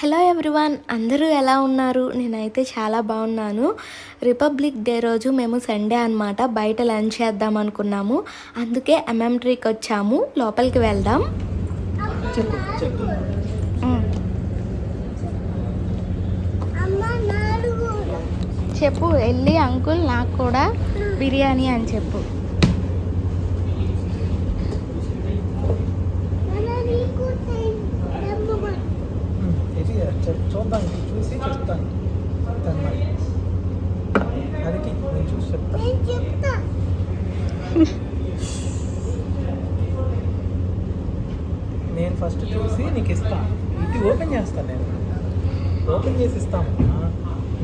Hello everyone, అందరూ ఎలా ఉన్నారు? నేనైతే చాలా బాగున్నాను. రిపబ్లిక్ డే రోజు మేము సండే అనమాట బయట లంచ్ చేద్దాం అనుకున్నాము. అందుకే ట్రీకి వచ్చాము. లోపలికి వెళ్దాం. చెప్పు వెళ్ళి, అంకుల్ నాకు కూడా బిర్యానీ అని చెప్పు. చూద్దాం, చూసి చెప్తాను. అదికి నేను చూసి చెప్తా. నేను ఫస్ట్ చూసి నీకు ఇస్తాను. ఇది ఓపెన్ చేస్తాను, నేను ఓపెన్ చేసి ఇస్తాను.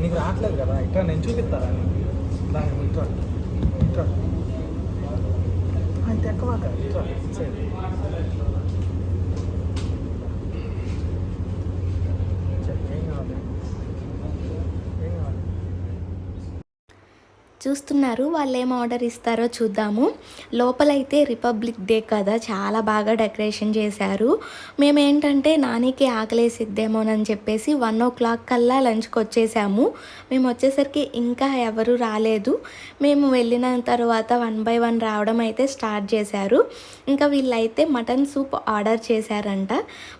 నీకు రావట్లేదు కదా, ఇట్లా నేను చూపిస్తాను. దాన్ని ఇట్లా ఇట్లా అంత ఎక్కువ ఇట్లా చూస్తున్నారు, వాళ్ళు ఏం ఆర్డర్ ఇస్తారో చూద్దాము. లోపలైతే రిపబ్లిక్ డే కదా, చాలా బాగా డెకరేషన్ చేశారు. మేమేంటంటే నానికి ఆకలేసిద్దేమోనని చెప్పేసి 1 o'clock కల్లా లంచ్కి వచ్చేసాము. మేము వచ్చేసరికి ఇంకా ఎవరు రాలేదు. మేము వెళ్ళిన తర్వాత 1 by 1 రావడం అయితే స్టార్ట్ చేశారు. ఇంకా వీళ్ళైతే మటన్ సూప్ ఆర్డర్ చేశారంట.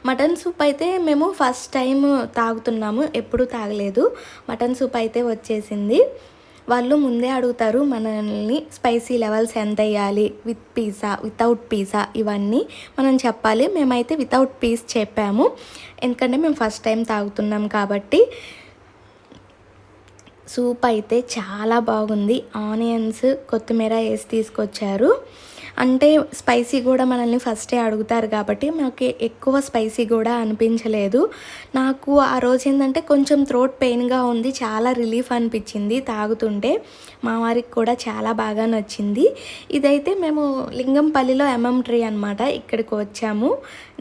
మటన్ సూప్ అయితే మేము ఫస్ట్ టైం తాగుతున్నాము, ఎప్పుడూ తాగలేదు. మటన్ సూప్ అయితే వచ్చేసింది. వాళ్ళు ముందే అడుగుతారు మనల్ని స్పైసీ లెవెల్స్ ఎంత వేయాలి, విత్ పిజ్జా, వితౌట్ పిజ్జా, ఇవన్నీ మనం చెప్పాలి. మేమైతే వితౌట్ పీస్ చెప్పాము, ఎందుకంటే మేము ఫస్ట్ టైం తాగుతున్నాం కాబట్టి. సూప్ అయితే చాలా బాగుంది. ఆనియన్స్, కొత్తిమీర వేసి తీసుకొచ్చారు. అంటే స్పైసీ కూడా మనల్ని ఫస్టే అడుగుతారు కాబట్టి మాకు ఎక్కువ స్పైసీ కూడా అనిపించలేదు. నాకు ఆ రోజు ఏంటంటే కొంచెం థ్రోట్ పెయిన్గా ఉంది, చాలా రిలీఫ్ అనిపించింది తాగుతుంటే. మా వారికి కూడా చాలా బాగా నచ్చింది. ఇదైతే మేము లింగంపల్లిలో ట్రీ అనమాట, ఇక్కడికి వచ్చాము.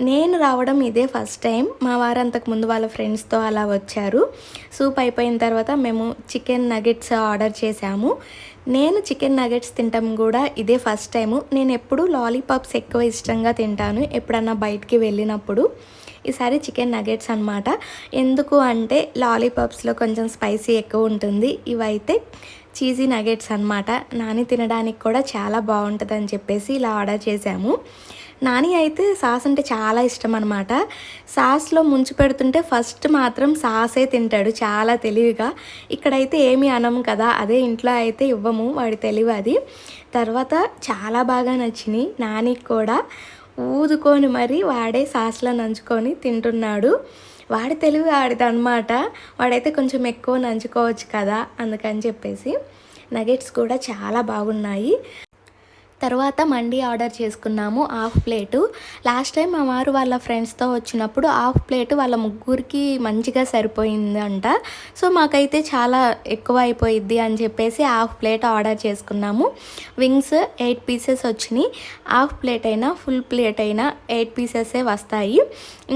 నేను రావడం ఇదే ఫస్ట్ టైం. మా వారు అంతకుముందు వాళ్ళ ఫ్రెండ్స్తో అలా వచ్చారు. సూప్ అయిపోయిన తర్వాత మేము చికెన్ నగెట్స్ ఆర్డర్ చేసాము. నేను చికెన్ నగెట్స్ తింటాం కూడా ఇదే ఫస్ట్ టైము. నేను ఎప్పుడు లాలీపాప్స్ ఎక్కువ ఇష్టంగా తింటాను ఎప్పుడన్నా బయటికి వెళ్ళినప్పుడు. ఈసారి చికెన్ నగెట్స్ అనమాట. ఎందుకు అంటే లాలీపాప్స్లో కొంచెం స్పైసీ ఎక్కువ ఉంటుంది. ఇవైతే చీజీ నగెట్స్ అనమాట. నాని తినడానికి కూడా చాలా బాగుంటుందని చెప్పేసి ఇలా ఆర్డర్ చేశాము. నాని అయితే సాస్ అంటే చాలా ఇష్టం అనమాట. సాస్లో ముంచి పెడుతుంటే ఫస్ట్ మాత్రం సాసే తింటాడు చాలా తెలివిగా. ఇక్కడైతే ఏమీ అనము కదా, అదే ఇంట్లో అయితే ఇవ్వము, వాడి తెలివి అది. తర్వాత చాలా బాగా నచ్చినాయి నానికి కూడా. ఊదుకొని మరి వాడే సాస్లో నంచుకొని తింటున్నాడు. వాడి తెలివి ఆడిదనమాట. వాడైతే కొంచెం ఎక్కువ నంచుకోవచ్చు కదా, అందుకని చెప్పేసి. నగెట్స్ కూడా చాలా బాగున్నాయి. తర్వాత మండి ఆర్డర్ చేసుకున్నాము, 1/2 ప్లేటు. లాస్ట్ టైం మా వారు వాళ్ళ ఫ్రెండ్స్తో వచ్చినప్పుడు 1/2 ప్లేటు వాళ్ళ ముగ్గురికి మంచిగా సరిపోయిందంట. సో మాకైతే చాలా ఎక్కువ అయిపోయిద్ది అని చెప్పేసి 1/2 ప్లేట్ ఆర్డర్ చేసుకున్నాము. వింగ్స్ 8 పీసెస్ వచ్చినాయి. 1/2 ప్లేట్ అయినా ఫుల్ ప్లేట్ అయినా 8 పీసెసే వస్తాయి.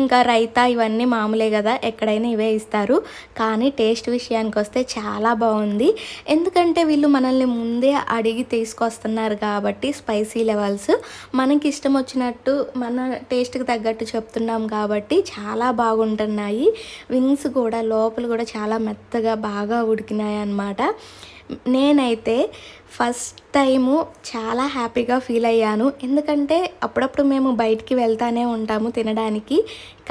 ఇంకా రైతా ఇవన్నీ మామూలే కదా, ఎక్కడైనా ఇవే ఇస్తారు. కానీ టేస్ట్ విషయానికి వస్తే చాలా బాగుంది. ఎందుకంటే వీళ్ళు మనల్ని ముందే అడిగి తీసుకొస్తున్నారు కాబట్టి స్పైసీ లెవెల్స్ మనకి ఇష్టం వచ్చినట్టు మన టేస్ట్కి తగ్గట్టు చెప్తున్నాం కాబట్టి చాలా బాగుంటున్నాయి. వింగ్స్ కూడా లోపల కూడా చాలా మెత్తగా బాగా ఉడికినాయి అన్నమాట. నేనైతే ఫస్ట్ టైము చాలా హ్యాపీగా ఫీల్ అయ్యాను. ఎందుకంటే అప్పుడప్పుడు మేము బయటికి వెళ్తానే ఉంటాము తినడానికి,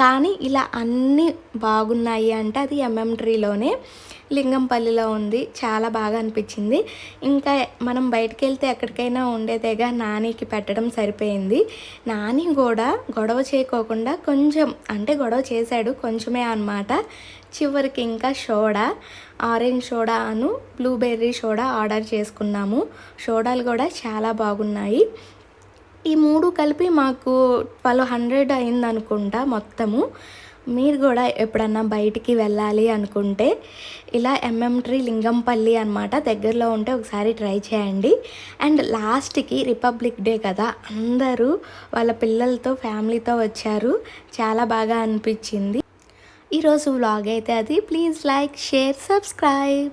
కానీ ఇలా అన్నీ బాగున్నాయి అంటే అది ట్రీలోనే, లింగంపల్లిలో ఉంది. చాలా బాగా అనిపించింది. ఇంకా మనం బయటికి వెళ్తే ఎక్కడికైనా ఉండేదేగా నానికి పెట్టడం సరిపోయింది. నాని కూడా గొడవ చేయకోకుండా కొంచెం, అంటే గొడవ చేశాడు కొంచెమే అనమాట. చివరికి ఇంకా సోడా, ఆరెంజ్ సోడా అను బ్లూబెర్రీ సోడా ఆర్డర్ చేసుకున్నాము. సోడాలు కూడా చాలా బాగున్నాయి. ఈ 3 కలిపి మాకు 1200 అయిందనుకుంటా మొత్తము. మీరు కూడా ఎప్పుడన్నా బయటికి వెళ్ళాలి అనుకుంటే ఇలా ట్రీ లింగంపల్లి అనమాట, దగ్గరలో ఉంటే ఒకసారి ట్రై చేయండి. అండ్ లాస్ట్కి రిపబ్లిక్ డే కదా, అందరూ వాళ్ళ పిల్లలతో ఫ్యామిలీతో వచ్చారు. చాలా బాగా అనిపించింది. ఈరోజు వ్లాగ్ అయితే అది. Please like, share, subscribe.